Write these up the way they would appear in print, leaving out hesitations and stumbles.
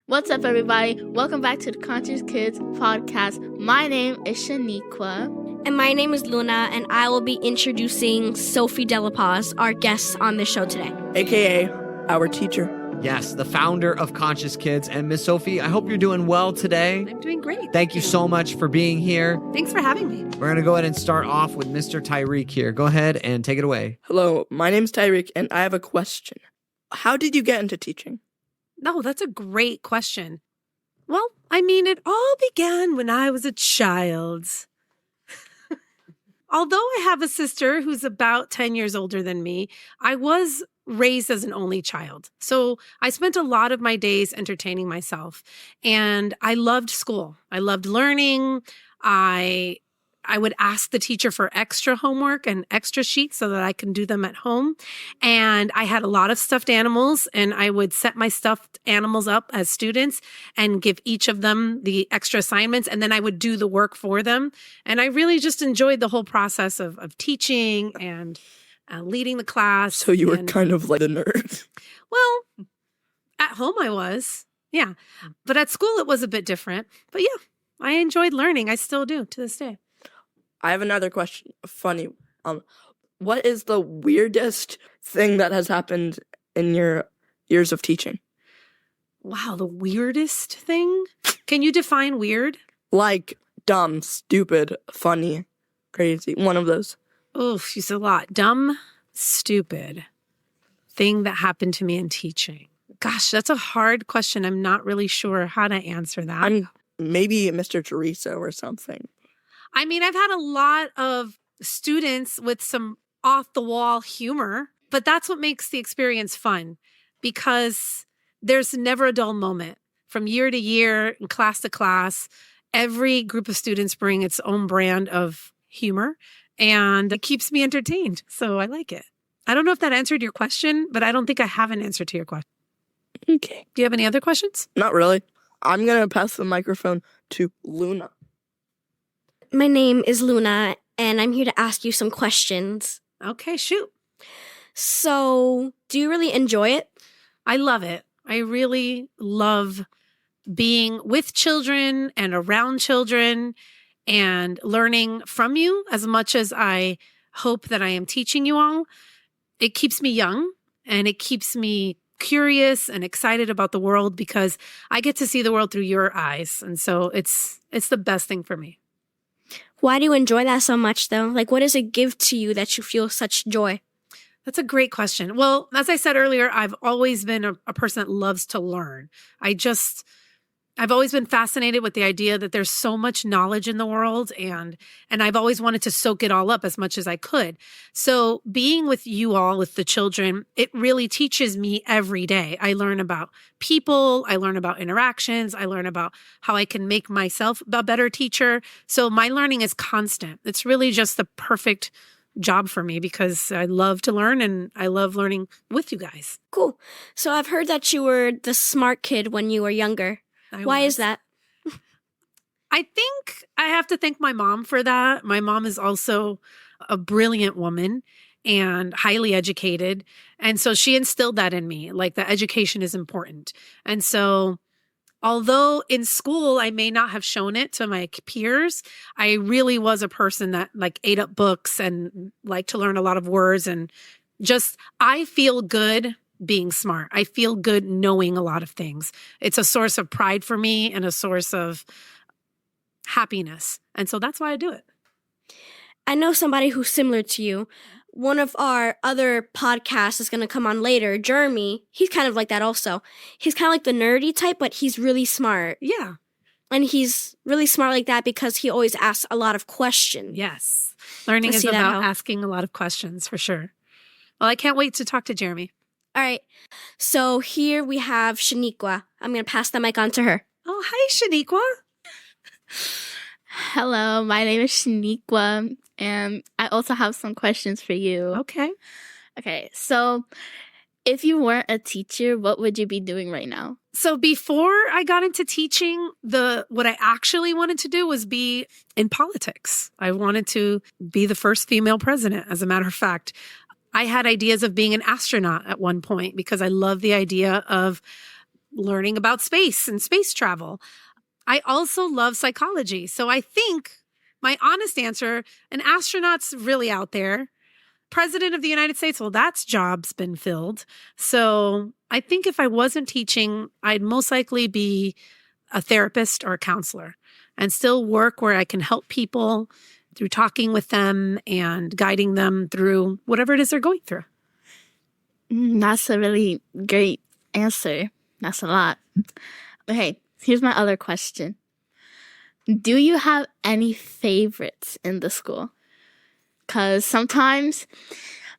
What's up, everybody? Welcome back to the Conscious Kids podcast. My name is Shaniqua. And my name is Luna, and I will be introducing Sophie De La Paz, our guest on the show today. AKA our teacher. Yes, the founder of Conscious Kids. And Miss Sophie, I hope you're doing well today. I'm doing great. Thank you so much for being here. Thanks for having me. We're going to go ahead and start off with Mr. Tyreek here. Go ahead and take it away. Hello, my name's Tyreek, and I have a question. How did you get into teaching? No, that's a great question. Well, it all began when I was a child. Although I have a sister who's about 10 years older than me, I was raised as an only child. So I spent a lot of my days entertaining myself, and I loved school. I loved learning. I would ask the teacher for extra homework and extra sheets so that I can do them at home. And I had a lot of stuffed animals, and I would set my stuffed animals up as students and give each of them the extra assignments. And then I would do the work for them. And I really just enjoyed the whole process of teaching and leading the class. So you were kind of like a nerd. Well, at home I was, yeah. But at school it was a bit different. But yeah, I enjoyed learning. I still do to this day. I have another question. Funny. What is the weirdest thing that has happened in your years of teaching? Wow, the weirdest thing? Can you define weird? Like dumb, stupid, funny, crazy. One of those. Oof, you said a lot. Dumb, stupid thing that happened to me in teaching. Gosh, that's a hard question. I'm not really sure how to answer that. Maybe Mr. Teresa or something. I've had a lot of students with some off-the-wall humor, but that's what makes the experience fun because there's never a dull moment. From year to year, and class to class, every group of students bring its own brand of humor, and it keeps me entertained. So I like it. I don't know if that answered your question, but I don't think I have an answer to your question. Okay. Do you have any other questions? Not really. I'm going to pass the microphone to Luna. My name is Luna, and I'm here to ask you some questions. Okay, shoot. So, do you really enjoy it? I love it. I really love being with children and around children and learning from you as much as I hope that I am teaching you all. It keeps me young, and it keeps me curious and excited about the world because I get to see the world through your eyes. And so it's the best thing for me. Why do you enjoy that so much, though? Like, what does it give to you that you feel such joy? That's a great question. Well, as I said earlier, I've always been a person that loves to learn. I've always been fascinated with the idea that there's so much knowledge in the world, and I've always wanted to soak it all up as much as I could. So being with you all, with the children, it really teaches me every day. I learn about people, I learn about interactions, I learn about how I can make myself a better teacher. So my learning is constant. It's really just the perfect job for me because I love to learn and I love learning with you guys. Cool. So I've heard that you were the smart kid when you were younger. Why is that? I think I have to thank my mom for that. My mom is also a brilliant woman and highly educated. And so she instilled that in me, like that education is important. And so although in school I may not have shown it to my peers, I really was a person that like ate up books and liked to learn a lot of words and just, I feel good being smart. I feel good knowing a lot of things. It's a source of pride for me and a source of happiness. And so that's why I do it. I know somebody who's similar to you. One of our other podcasts is going to come on later, Jeremy. He's kind of like that also. He's kind of like the nerdy type, but he's really smart. Yeah. And he's really smart like that because he always asks a lot of questions. Yes. Learning is about asking a lot of questions for sure. Well, I can't wait to talk to Jeremy. All right. So here we have Shaniqua. I'm going to pass the mic on to her. Oh, hi, Shaniqua. Hello, my name is Shaniqua, and I also have some questions for you. Okay, so if you weren't a teacher, what would you be doing right now? So before I got into teaching, what I actually wanted to do was be in politics. I wanted to be the first female president, as a matter of fact. I had ideas of being an astronaut at one point because I love the idea of learning about space and space travel. I also love psychology. So I think my honest answer, an astronaut's really out there. President of the United States, well, that's job's been filled. So I think if I wasn't teaching, I'd most likely be a therapist or a counselor and still work where I can help people through talking with them and guiding them through whatever it is they're going through. That's a really great answer. That's a lot. Okay, here's my other question. Do you have any favorites in the school? Because sometimes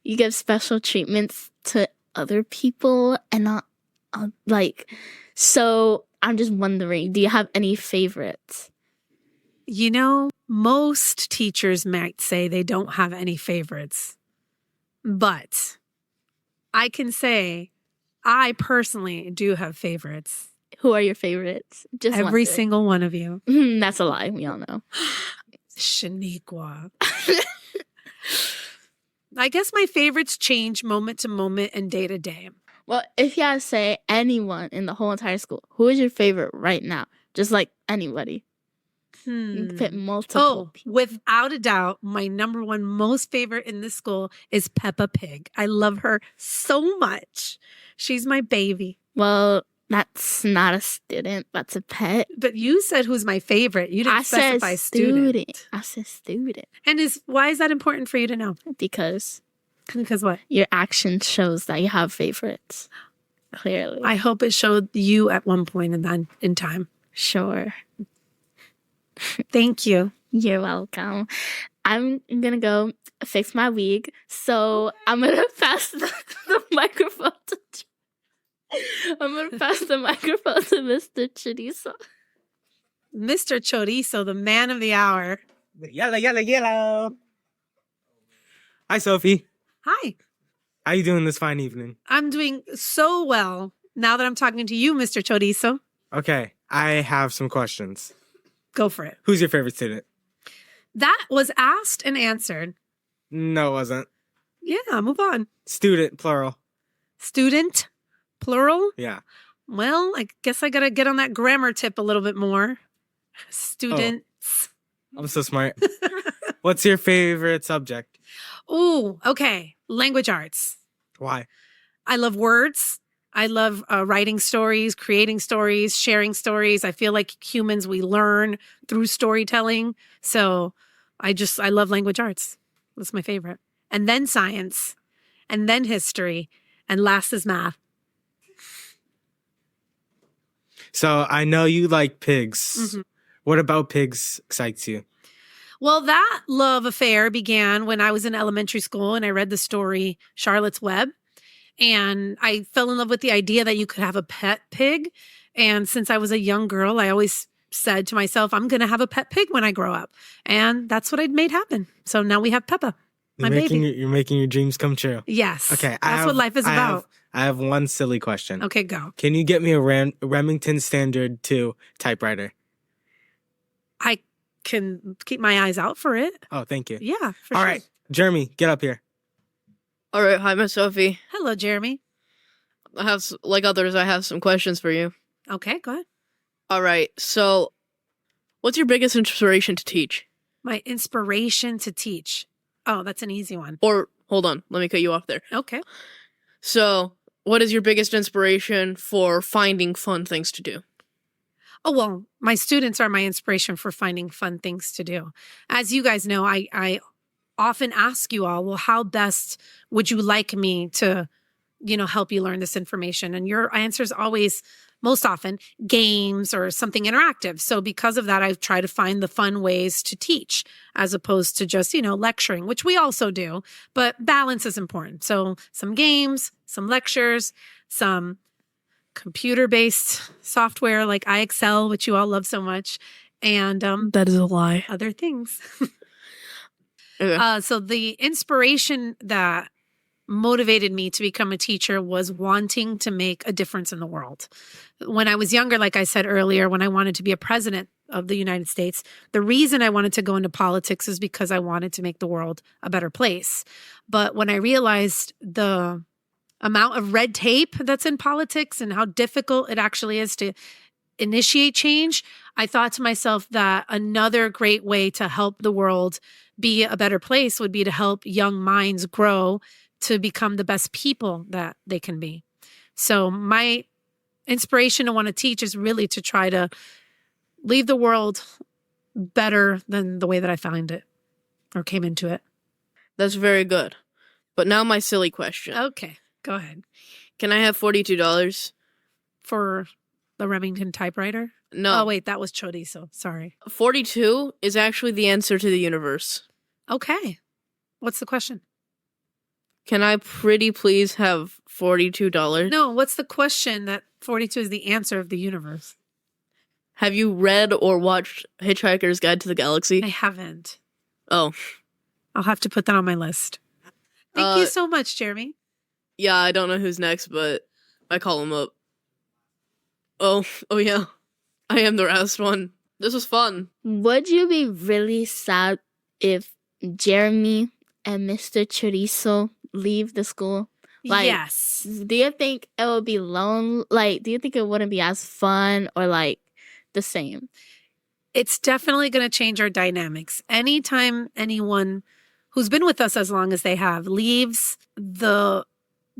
you give special treatments to other people and not so I'm just wondering, do you have any favorites? You know, most teachers might say they don't have any favorites, but I can say I personally do have favorites. Who are your favorites? Just Every wondering. single one of you. That's a lie. We all know. Shaniqua. I guess my favorites change moment to moment and day to day. Well, if you had to say anyone in the whole entire school, who is your favorite right now? Just like anybody. You can fit multiple people. Without a doubt, my number one most favorite in this school is Peppa Pig. I love her so much. She's my baby. Well, that's not a student. That's a pet. But you said who's my favorite. You didn't specify student. I said student. And why is that important for you to know? Because what? Your action shows that you have favorites. Clearly. I hope it showed you at one point in time. Sure. Thank you. You're welcome. I'm going to go fix my wig. So I'm going to pass the microphone to Mr. Chorizo. Mr. Chorizo, the man of the hour. Yellow. Hi, Sophie. Hi. How you doing this fine evening? I'm doing so well now that I'm talking to you, Mr. Chorizo. Okay, I have some questions. Go for it. Who's your favorite student? That was asked and answered. No, it wasn't. Yeah, move on. Student, plural. Student, plural? Yeah. Well, I guess I got to get on that grammar tip a little bit more. Students. I'm so smart. What's your favorite subject? Ooh, okay. Language arts. Why? I love words. I love writing stories, creating stories, sharing stories. I feel like humans, we learn through storytelling. So I love language arts. That's my favorite. And then science, and then history, and last is math. So I know you like pigs. Mm-hmm. What about pigs excites you? Well, that love affair began when I was in elementary school and I read the story Charlotte's Web. And I fell in love with the idea that you could have a pet pig. And since I was a young girl, I always said to myself, I'm going to have a pet pig when I grow up. And that's what I'd made happen. So now we have Peppa, my baby. You're making your dreams come true. Yes. Okay. That's what life is about. I have one silly question. Okay, go. Can you get me a Remington Standard 2 typewriter? I can keep my eyes out for it. Oh, thank you. Yeah, for All sure. right. Jeremy, get up here. All right, hi, Miss Sophie. Hello, Jeremy. Like others, I have some questions for you. Okay, go ahead. All right, so what's your biggest inspiration to teach? My inspiration to teach. Oh, that's an easy one. Or, hold on, let me cut you off there. Okay. So, what is your biggest inspiration for finding fun things to do? Oh, well, my students are my inspiration for finding fun things to do. As you guys know, I often ask you all, well, how best would you like me to, help you learn this information? And your answer is always, most often, games or something interactive. So because of that, I try to find the fun ways to teach as opposed to just, lecturing, which we also do, but balance is important. So some games, some lectures, some computer-based software like iExcel, which you all love so much, and That is a lie. other things. Okay. So the inspiration that motivated me to become a teacher was wanting to make a difference in the world. When I was younger, like I said earlier, when I wanted to be a president of the United States, the reason I wanted to go into politics is because I wanted to make the world a better place. But when I realized the amount of red tape that's in politics and how difficult it actually is to initiate change, I thought to myself that another great way to help the world be a better place would be to help young minds grow to become the best people that they can be. So my inspiration to want to teach is really to try to leave the world better than the way that I found it or came into it. That's very good. But now my silly question. Okay, go ahead. Can I have $42? For the Remington typewriter? No. Oh, wait, that was chorizo. Sorry. 42 is actually the answer to the universe. Okay. What's the question? Can I pretty please have $42? No, what's the question that 42 is the answer of the universe? Have you read or watched Hitchhiker's Guide to the Galaxy? I haven't. Oh. I'll have to put that on my list. Thank you so much, Jeremy. Yeah, I don't know who's next, but I call him up. Oh yeah. I am the last one. This was fun. Would you be really sad if Jeremy and Mr. Chorizo leave the school? Like, yes. Do you think it would be lone? Like, do you think it wouldn't be as fun or like the same? It's definitely going to change our dynamics. Anytime anyone who's been with us as long as they have leaves, the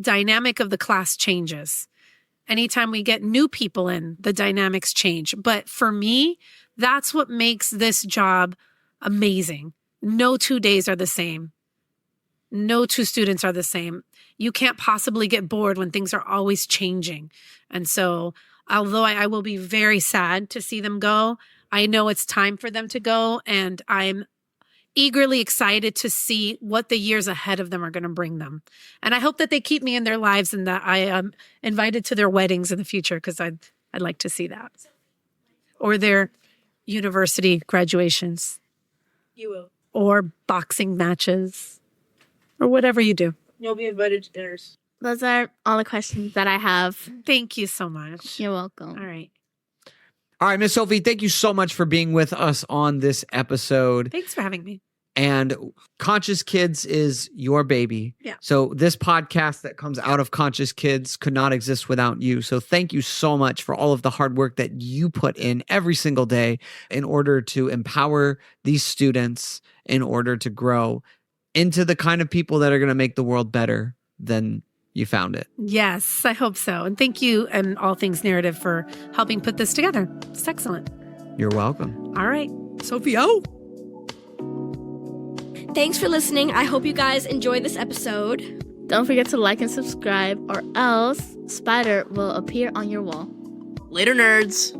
dynamic of the class changes. Anytime we get new people in, the dynamics change. But for me, that's what makes this job amazing. No 2 days are the same. No 2 students are the same. You can't possibly get bored when things are always changing. And so, although I will be very sad to see them go, I know it's time for them to go, and I'm eagerly excited to see what the years ahead of them are going to bring them. And I hope that they keep me in their lives and that I am invited to their weddings in the future, because I'd like to see that. Or their university graduations. You will. Or boxing matches. Or whatever you do. You'll be invited to dinners. Those are all the questions that I have. Thank you so much. You're welcome. All right. All right, Miss Sophie, thank you so much for being with us on this episode. Thanks for having me. And Conscious Kids is your baby. Yeah. So this podcast that comes out of Conscious Kids could not exist without you. So thank you so much for all of the hard work that you put in every single day in order to empower these students, in order to grow into the kind of people that are going to make the world better than you found it. Yes, I hope so. And thank you and All Things Narrative for helping put this together. It's excellent. You're welcome. All right. Sophie, out. Thanks for listening. I hope you guys enjoyed this episode. Don't forget to like and subscribe, or else Spider will appear on your wall. Later, nerds.